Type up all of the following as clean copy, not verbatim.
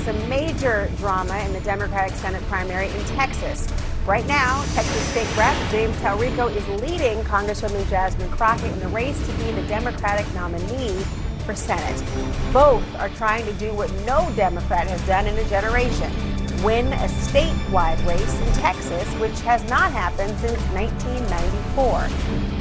some major drama in the Democratic Senate primary in Texas. Right now, Texas State Rep James Talrico is leading Congresswoman Jasmine Crockett in the race to be the Democratic nominee for Senate. Both are trying to do what no Democrat has done in a generation: win a statewide race in Texas, which has not happened since 1994.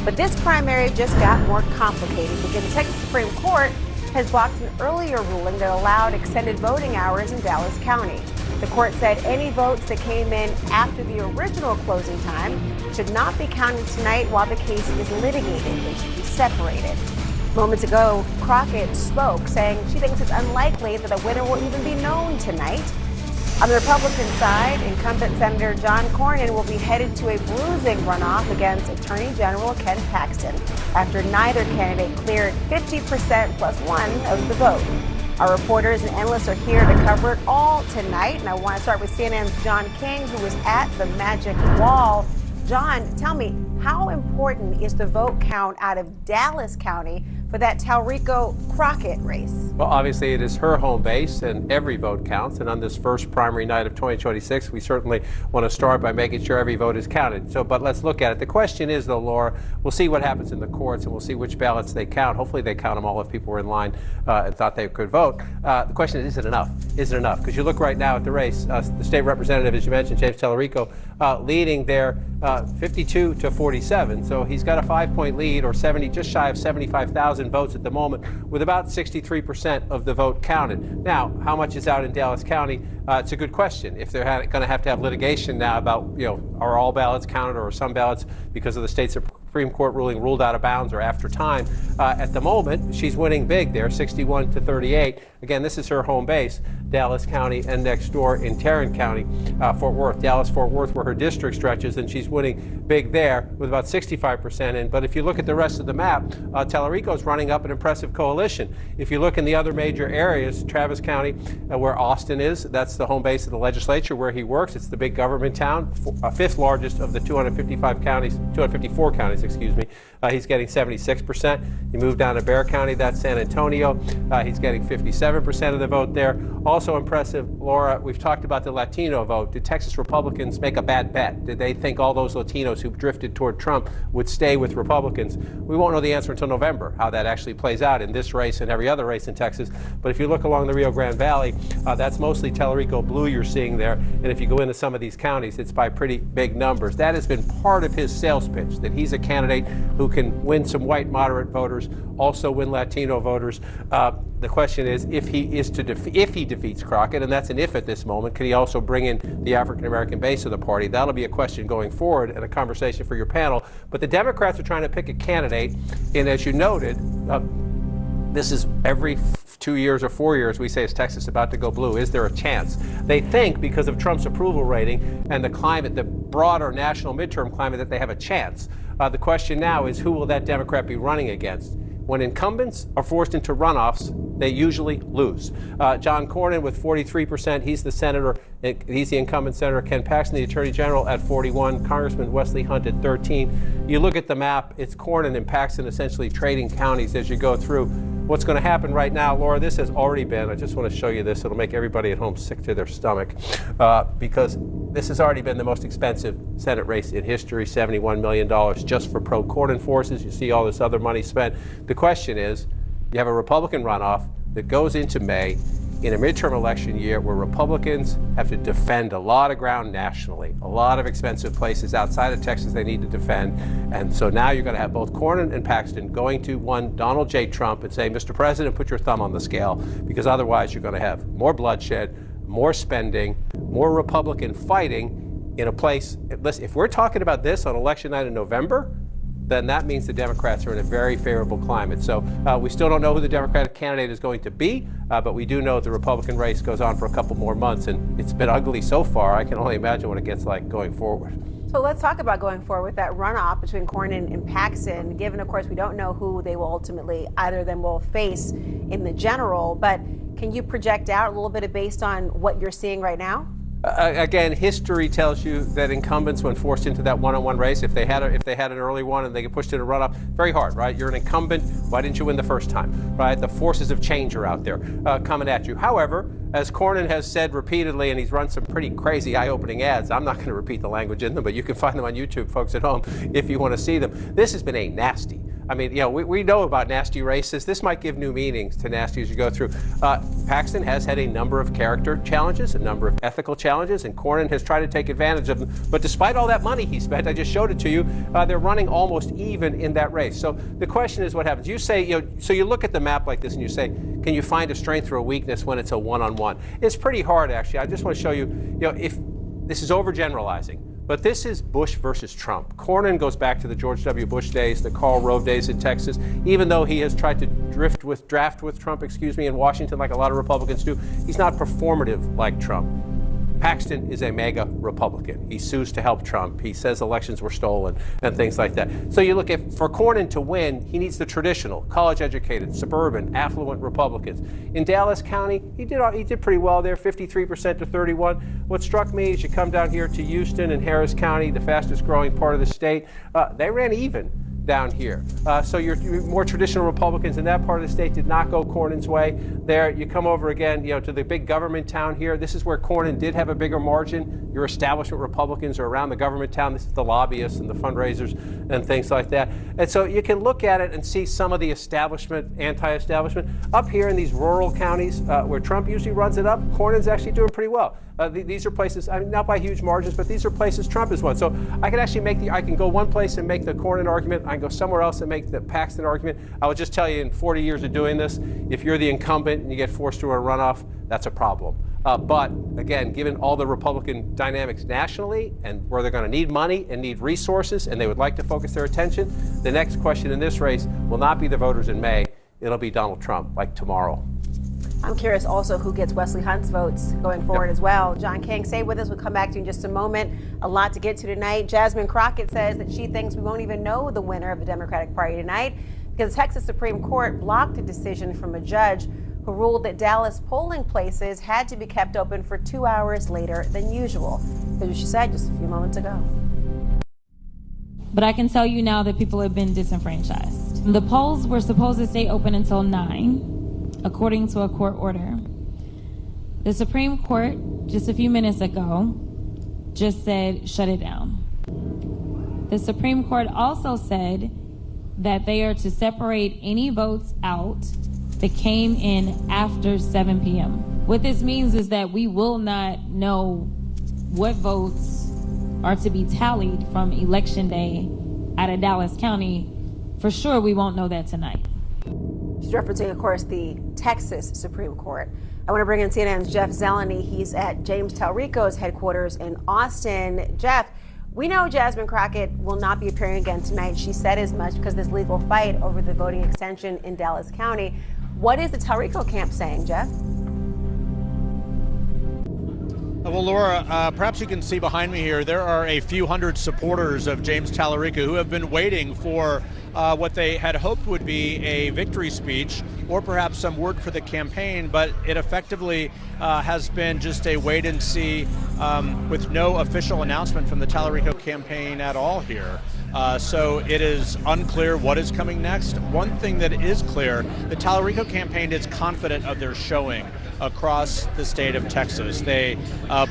But this primary just got more complicated because the Texas Supreme Court has blocked an earlier ruling that allowed extended voting hours in Dallas County. The court said any votes that came in after the original closing time should not be counted tonight while the case is litigated. They should be separated. Moments ago, Crockett spoke, saying she thinks it's unlikely that a winner will even be known tonight. On the Republican side, incumbent Senator John Cornyn will be headed to a bruising runoff against Attorney General Ken Paxton after neither candidate cleared 50% plus one of the vote. Our reporters and analysts are here to cover it all tonight, and I want to start with CNN's John King, who was at the Magic Wall. John, tell me, how important is the vote count out of Dallas County for that Talrico-Crockett race? Well, obviously it is her home base and every vote counts. And on this first primary night of 2026, we certainly want to start by making sure every vote is counted. But let's look at it. The question is, though, Laura, we'll see what happens in the courts and we'll see which ballots they count. Hopefully they count them all if people were in line and thought they could vote. The question is it enough? Is it enough? Because you look right now at the race, the state representative, as you mentioned, James Talrico, leading there 52 to 47. So he's got a 5-point lead, or just shy of 75,000 votes at the moment, with about 63% of the vote counted. Now, how much is out in Dallas County? It's a good question. If they're going to have litigation now about, are all ballots counted or are some ballots, because of the state Supreme Court ruling, ruled out of bounds or after time. At the moment, she's winning big there, 61 to 38. Again, this is her home base, Dallas County, and next door in Tarrant County, Fort Worth. Dallas-Fort Worth, where her district stretches, and she's winning big there with about 65% in. But if you look at the rest of the map, Talrico's running up an impressive coalition. If you look in the other major areas, Travis County, where Austin is, that's the home base of the legislature where he works. It's the big government town, fifth largest of the 254 counties, he's getting 76%. You move down to Bexar County, that's San Antonio. He's getting 57% of the vote there. Also impressive, Laura, we've talked about the Latino vote. Did Texas Republicans make a bad bet? Did they think all those Latinos who drifted toward Trump would stay with Republicans? We won't know the answer until November, how that actually plays out in this race and every other race in Texas. But if you look along the Rio Grande Valley, that's mostly Talrico blue you're seeing there. And if you go into some of these counties, it's by pretty big numbers. That has been part of his sales pitch, that he's a candidate who can win some white moderate voters, also win Latino voters. The question is, if he defeats Crockett, and that's an if at this moment, can he also bring in the African-American base of the party? That'll be a question going forward and a conversation for your panel. But the Democrats are trying to pick a candidate, and as you noted, this is every 2 years or 4 years we say, is Texas about to go blue? Is there a chance? They think because of Trump's approval rating and the climate, the broader national midterm climate, that they have a chance. The question now is, who will that Democrat be running against? When incumbents are forced into runoffs, they usually lose. John Cornyn with 43%, he's the senator, he's the incumbent senator. Ken Paxton, the attorney general, at 41. Congressman Wesley Hunt at 13. You look at the map, it's Cornyn and Paxton essentially trading counties as you go through. What's going to happen right now, Laura, this has already been, I just want to show you this, it'll make everybody at home sick to their stomach, because this has already been the most expensive Senate race in history, $71 million just for pro-Cornyn forces. You see all this other money spent. The question is, you have a Republican runoff that goes into May in a midterm election year where Republicans have to defend a lot of ground nationally, a lot of expensive places outside of Texas they need to defend. And so now you're going to have both Cornyn and Paxton going to one Donald J. Trump and say, Mr. President, put your thumb on the scale, because otherwise you're going to have more bloodshed, more spending, more Republican fighting in a place. Listen, if we're talking about this on election night in November, then that means the Democrats are in a very favorable climate. So we still don't know who the Democratic candidate is going to be, but we do know the Republican race goes on for a couple more months, and it's been ugly so far. I can only imagine what it gets like going forward. So let's talk about going forward with that runoff between Cornyn and Paxton, given, of course, we don't know who they will ultimately, either of them will face in the general, but can you project out a little bit based on what you're seeing right now? Again, history tells you that incumbents, when forced into that one-on-one race, if they had an early one and they get pushed into a runoff, very hard, right? You're an incumbent. Why didn't you win the first time, right? The forces of change are out there coming at you. However, as Cornyn has said repeatedly, and he's run some pretty crazy, eye-opening ads. I'm not going to repeat the language in them, but you can find them on YouTube, folks at home, if you want to see them. This has been a nasty. I mean, we know about nasty races. This might give new meanings to nasty as you go through. Paxton has had a number of character challenges, a number of ethical challenges, and Cornyn has tried to take advantage of them. But despite all that money he spent, I just showed it to you, they're running almost even in that race. So the question is what happens. You say, so you look at the map like this and you say, can you find a strength or a weakness when it's a one-on-one? It's pretty hard, actually. I just want to show you, if this is overgeneralizing. But this is Bush versus Trump. Cornyn goes back to the George W. Bush days, the Karl Rove days in Texas. Even though he has tried to draft with Trump, in Washington, like a lot of Republicans do, he's not performative like Trump. Paxton is a mega Republican. He sues to help Trump. He says elections were stolen and things like that. So you look at, for Cornyn to win, he needs the traditional, college-educated, suburban, affluent Republicans. In Dallas County, he did pretty well there, 53% to 31%. What struck me is you come down here to Houston and Harris County, the fastest-growing part of the state, they ran even down here. So your more traditional Republicans in that part of the state did not go Cornyn's way. There, you come over again, to the big government town here. This is where Cornyn did have a bigger margin. Your establishment Republicans are around the government town. This is the lobbyists and the fundraisers and things like that. And so you can look at it and see some of the establishment, anti-establishment. Up here in these rural counties where Trump usually runs it up, Cornyn's actually doing pretty well. These are places, I mean, not by huge margins, but these are places Trump has won. So I can actually I can go one place and make the Cornyn argument. I can go somewhere else and make the Paxton argument. I will just tell you, in 40 years of doing this, if you're the incumbent and you get forced to a runoff, that's a problem. But again, given all the Republican dynamics nationally and where they're going to need money and need resources and they would like to focus their attention, the next question in this race will not be the voters in May. It'll be Donald Trump, like tomorrow. I'm curious also who gets Wesley Hunt's votes going forward as well. John King, stay with us. We'll come back to you in just a moment. A lot to get to tonight. Jasmine Crockett says that she thinks we won't even know the winner of the Democratic Party tonight because the Texas Supreme Court blocked a decision from a judge who ruled that Dallas polling places had to be kept open for 2 hours later than usual. Here's what she said just a few moments ago. But I can tell you now that people have been disenfranchised. The polls were supposed to stay open until 9. According to a court order. The Supreme Court, just a few minutes ago, just said, shut it down. The Supreme Court also said that they are to separate any votes out that came in after 7 p.m. What this means is that we will not know what votes are to be tallied from Election Day out of Dallas County. For sure, we won't know that tonight. She's referencing, of course, the Texas Supreme Court. I want to bring in CNN's Jeff Zeleny. He's at James Talrico's headquarters in Austin. Jeff, we know Jasmine Crockett will not be appearing again tonight. She said as much because of this legal fight over the voting extension in Dallas County. What is the Talrico camp saying, Jeff? Well, Laura, perhaps you can see behind me here, there are a few hundred supporters of James Talarico who have been waiting for what they had hoped would be a victory speech or perhaps some word for the campaign, but it effectively has been just a wait and see with no official announcement from the Talarico campaign at all here. So it is unclear what is coming next. One thing that is clear, the Talarico campaign is confident of their showing across the state of Texas. They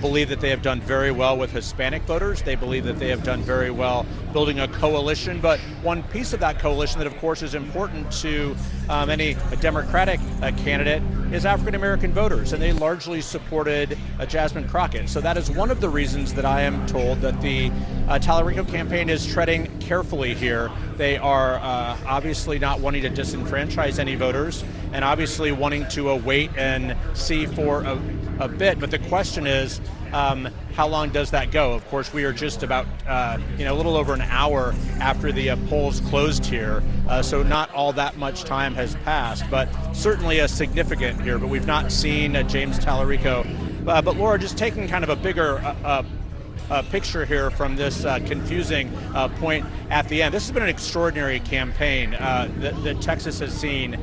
believe that they have done very well with Hispanic voters. They believe that they have done very well building a coalition. But one piece of that coalition that, of course, is important to any Democratic candidate is African-American voters, and they largely supported Jasmine Crockett. So that is one of the reasons that I am told that the Talarico campaign is treading carefully here. They are obviously not wanting to disenfranchise any voters and obviously wanting to wait and see for a bit. But the question is, how long does that go? Of course, we are just about a little over an hour after the polls closed here, so not all that much time has passed, but certainly a significant here. But we've not seen James Talarico. But Laura, just taking kind of a bigger picture here from this confusing point at the end. This has been an extraordinary campaign that Texas has seen.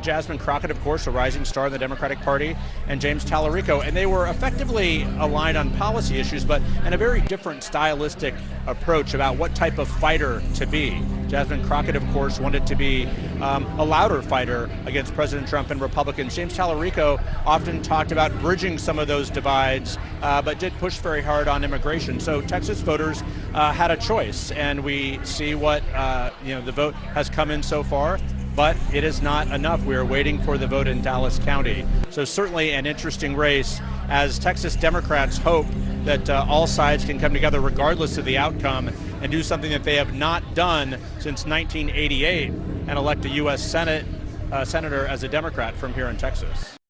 Jasmine Crockett, of course, a rising star in the Democratic Party, and James Tallarico, and they were effectively aligned on policy issues, but in a very different stylistic approach about what type of fighter to be. Jasmine Crockett, of course, wanted to be a louder fighter against President Trump and Republicans. James Tallarico often talked about bridging some of those divides, but did push very hard on immigration. So Texas voters had a choice, and we see what the vote has come in so far. But it is not enough. We are waiting for the vote in Dallas County. So certainly an interesting race as Texas Democrats hope that all sides can come together regardless of the outcome and do something that they have not done since 1988 and elect a U.S. Senator as a Democrat from here in Texas.